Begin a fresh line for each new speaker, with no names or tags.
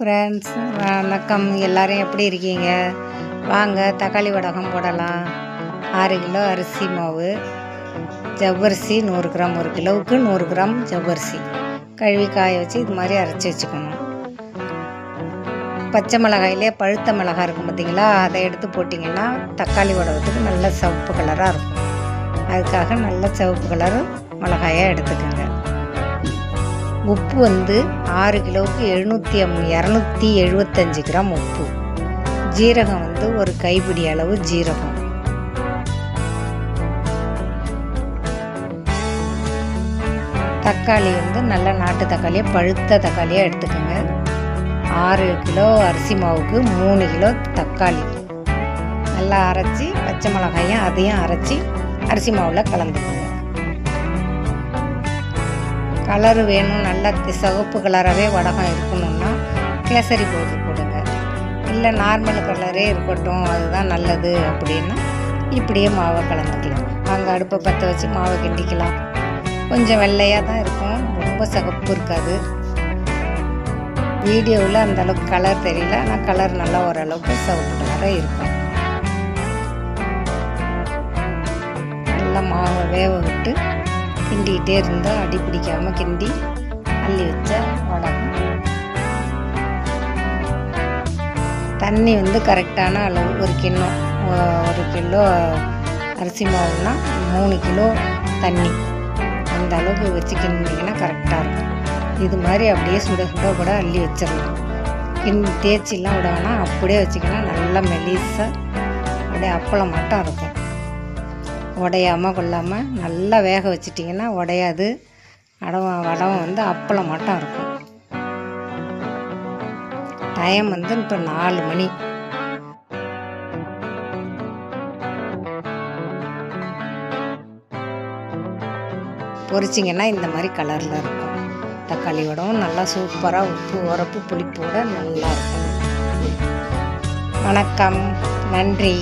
Friends வணக்கம். எல்லோரும் எப்படி இருக்கீங்க? வாங்க தக்காளி வடகம் போடலாம். 6 கிலோ அரிசி மாவு, ஜவ்வரிசி 100 கிராம், 1 கிலோவுக்கு 100 கிராம் ஜவ்வரிசி கழுவி காய வச்சு இது மாதிரி அரைச்சி வச்சுக்கணும். பச்சை மிளகாயிலே பழுத்த மிளகாய் இருக்கும் பார்த்தீங்களா, அதை எடுத்து போட்டிங்கன்னா தக்காளி வடகத்துக்கு நல்ல சிவப்பு கலராக இருக்கும். அதுக்காக நல்ல சிவப்பு கலரு மிளகாயாக எடுத்துக்கோங்க. உப்பு 6 கிலோவுக்கு 275 கிராம் உப்பு. ஜீரகம் ஒரு கைப்பிடி அளவு ஜீரகம். தக்காளி நல்ல நாட்டு தக்காளியை பழுத்த தக்காளியாக எடுத்துக்கோங்க. 6 கிலோ அரிசி மாவுக்கு 3 கிலோ தக்காளி நல்லா அரைச்சி, பச்சை மிளகாயும் அதையும் அரைச்சி அரிசி மாவில் கலந்துக்கோங்க. கலரு வேணும், நல்ல சிவப்பு கலராகவே வடகம் இருக்கணும்னா கேசரி பவுடர் போடுங்க. இல்லை நார்மல் கலரே இருக்கட்டும், அதுதான் நல்லது அப்படின்னா இப்படியே மாவை கலந்துக்கலாம். அங்கே அடுப்பை பற்ற வச்சு மாவை கிண்டிக்கலாம். கொஞ்சம் வெள்ளையாக தான் இருக்கும், ரொம்ப சிவப்பு இருக்காது. வீடியோவில் அந்தளவுக்கு கலர் தெரியல, ஆனால் கலர் நல்லா ஓரளவுக்கு சிவப்பு கலராக இருக்கும். நல்லா மாவை வேக விட்டு கிண்டிக்கிட்டே இருந்தால் அடி பிடிக்காமல் கிண்டி அள்ளி வச்சா வடகம். தண்ணி கரெக்டான அளவு, 1 கிலோ அரிசி மாவுனா 3 கிலோ தண்ணி, அந்த அளவுக்கு வச்சு கிண்டிங்கன்னா கரெக்டாக இருக்கும். இது மாதிரி அப்படியே சுட சுட கூட அள்ளி வச்சிடலாம். தேய்ச்சிலாம் விட வேணாம், அப்படியே வச்சிங்கன்னா நல்லா மெலிசாக அப்படியே அப்பளம் மட்டும் இருக்கும். உடையாமல் கொள்ளாமல் நல்லா வேக வச்சிட்டிங்கன்னா உடையாது. வடம் அப்பளம் மட்டும் இருக்கும். டைம் இப்போ 4 மணி. பொரிச்சிங்கன்னா இந்த மாதிரி கலரில் இருக்கும். தக்காளி வடம் நல்லா சூப்பராக உப்பு உரப்பு புளிப்போட நல்லா இருக்கும். வணக்கம், நன்றி.